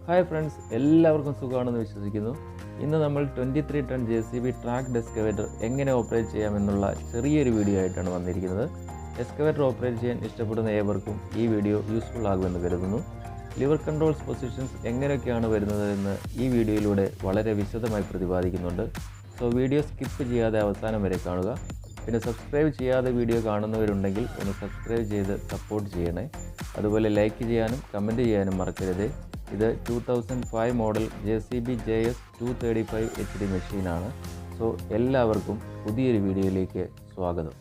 Hi friends, എല്ലാവർക്കും സുഖമാണെന്ന് വിശ്വസിക്കുന്നു. ഇന്ന് നമ്മൾ 23 ടൺ JCB ട്രാക്ക്ഡ് എക്സ്കവേറ്റർ എങ്ങനെ ഓപ്പറേറ്റ് ചെയ്യാമെന്നുള്ള ചെറിയൊരു വീഡിയോ ആയിട്ടാണ് വന്നിരിക്കുന്നത്. എക്സ്കവേറ്റർ ഓപ്പറേറ്റ് ചെയ്യാൻ ഇഷ്ടപ്പെടുന്ന ഏവർക്കും ഈ വീഡിയോ യൂസ്ഫുൾ ആകുമെന്ന് കരുതുന്നു. ലിവർ കൺട്രോൾസ് പൊസിഷൻസ് എങ്ങനെയൊക്കെയാണ് വരുന്നതെന്ന് ഈ വീഡിയോയിലൂടെ വളരെ വിശദമായി പ്രതിപാദിക്കുന്നുണ്ട്. സോ വീഡിയോ സ്കിപ്പ് ചെയ്യാതെ അവസാനം വരെ കാണുക. പിന്നെ സബ്സ്ക്രൈബ് ചെയ്യാതെ വീഡിയോ കാണുന്നവരുണ്ടെങ്കിൽ ഒന്ന് സബ്സ്ക്രൈബ് ചെയ്ത് സപ്പോർട്ട് ചെയ്യണേ. അതുപോലെ ലൈക്ക് ചെയ്യാനും കമൻറ്റ് ചെയ്യാനും മറക്കരുത്. ഇത് 2005 മോഡൽ JCB JS 235 HD മെഷീനാണ്. സോ എല്ലാവർക്കും പുതിയൊരു വീഡിയോയിലേക്ക് സ്വാഗതം.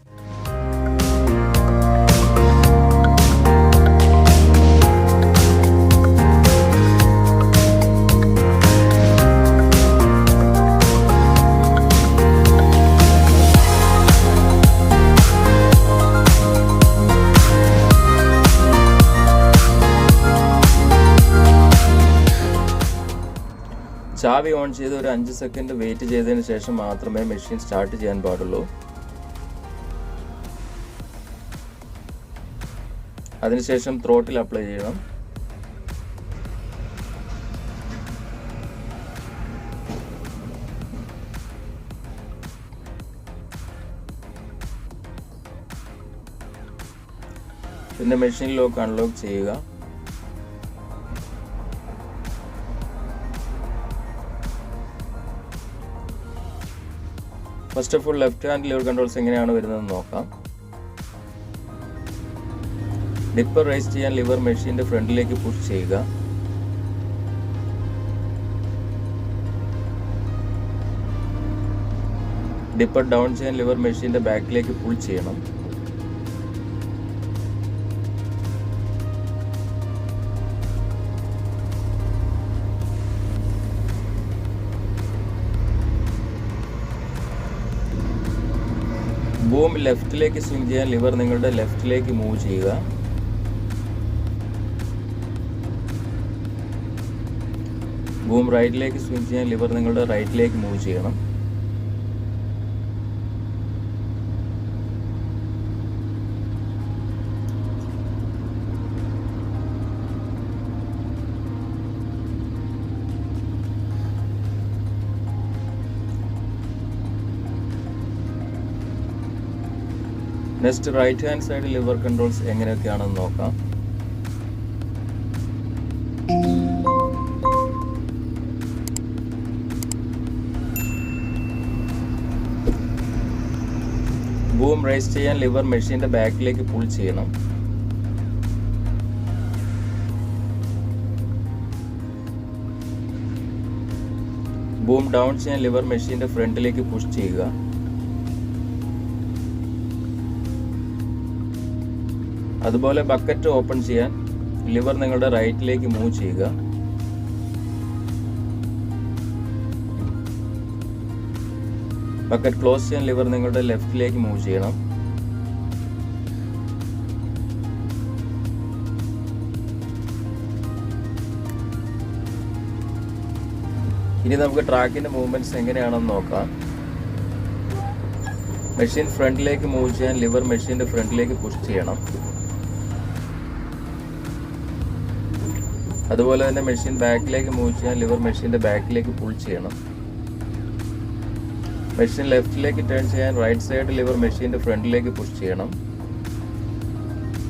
ചാവി ഓൺ ചെയ്ത് ഒരു 5 സെക്കൻഡ് വെയിറ്റ് ചെയ്തതിന് ശേഷം മാത്രമേ മെഷീൻ സ്റ്റാർട്ട് ചെയ്യാൻ പാടുള്ളൂ. അതിനുശേഷം ത്രോട്ടിൽ അപ്ലൈ ചെയ്യണം. പിന്നെ മെഷീൻ ലോക്ക് അൺലോക്ക് ചെയ്യുക. First of all left hand liver controls എങ്ങനെയാണ് വരുന്നതെന്ന് നോക്കാം. ഡിപ്പർ റൈസ് ചെയ്യാൻ ലിവർ മെഷീന്റെ ഫ്രണ്ടിലേക്ക് പുഷ് ചെയ്യുക. ഡിപ്പർ ഡൗൺ ചെയ്യാൻ ലിവർ മെഷീന്റെ ബാക്കിലേക്ക് പുൾ ചെയ്യണം. ബൂം ലെഫ്റ്റിലേക്ക് സ്വിംഗ് ചെയ്യാൻ ലിവർ നിങ്ങളുടെ ലെഫ്റ്റിലേക്ക് മൂവ് ചെയ്യുക. ബൂം റൈറ്റിലേക്ക് സ്വിംഗ് ചെയ്യാൻ ലിവർ നിങ്ങളുടെ റൈറ്റിലേക്ക് മൂവ് ചെയ്യണം. Next right hand side lever controls എങ്ങനെയൊക്കെയാണെന്ന് നോക്കാം. ബൂം റൈസ് ചെയ്യാൻ ലിവർ മെഷീന്റെ ബാക്കിലേക്ക് പുൾ ചെയ്യണം. ബൂം ഡൗൺ ചെയ്യാൻ ലിവർ മെഷീന്റെ ഫ്രണ്ടിലേക്ക് പുഷ് ചെയ്യുക. അതുപോലെ ബക്കറ്റ് ഓപ്പൺ ചെയ്യാൻ ലിവർ നിങ്ങളുടെ റൈറ്റിലേക്ക് മൂവ് ചെയ്യുക. ബക്കറ്റ് ക്ലോസ് ചെയ്യാൻ ലിവർ നിങ്ങളുടെ ലെഫ്റ്റിലേക്ക് മൂവ് ചെയ്യണം. ഇനി നമുക്ക് ട്രാക്കിന്റെ മൂവ്മെന്റ്സ് എങ്ങനെയാണെന്ന് നോക്കാം. മെഷീൻ ഫ്രണ്ടിലേക്ക് മൂവ് ചെയ്യാൻ ലിവർ മെഷീന്റെ ഫ്രണ്ടിലേക്ക് പുഷ് ചെയ്യണം. അതുപോലെ തന്നെ മെഷീൻ ബാക്കിലേക്ക് മൂവ് ചെയ്യാൻ ലിവർ മെഷീന്റെ ബാക്കിലേക്ക് പുൾ ചെയ്യണം. മെഷീൻ ലെഫ്റ്റിലേക്ക് ടേൺ ചെയ്യാൻ റൈറ്റ് സൈഡ് ലിവർ മെഷീന്റെ ഫ്രണ്ടിലേക്ക് പുഷ് ചെയ്യണം.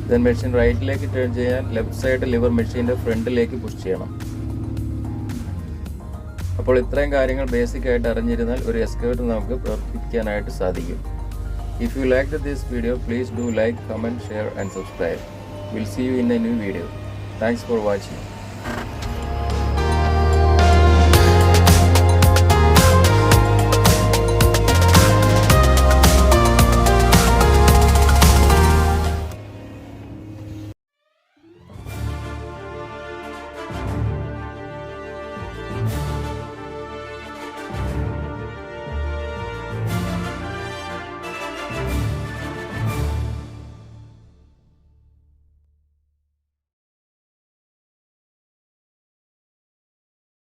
ദെൻ മെഷീൻ റൈറ്റിലേക്ക് ടേൺ ചെയ്യാൻ ലെഫ്റ്റ് സൈഡ് ലിവർ മെഷീന്റെ ഫ്രണ്ടിലേക്ക് പുഷ് ചെയ്യണം. അപ്പോൾ ഇത്രയും കാര്യങ്ങൾ ബേസിക് ആയിട്ട് അറിഞ്ഞിരുന്നാൽ ഒരു എക്സ്കവേറ്റർ നമുക്ക് പ്രവർത്തിപ്പിക്കാനായിട്ട് സാധിക്കും. If you liked this video, please do like, comment, share and subscribe. We'll see you in a new video. Thanks for watching.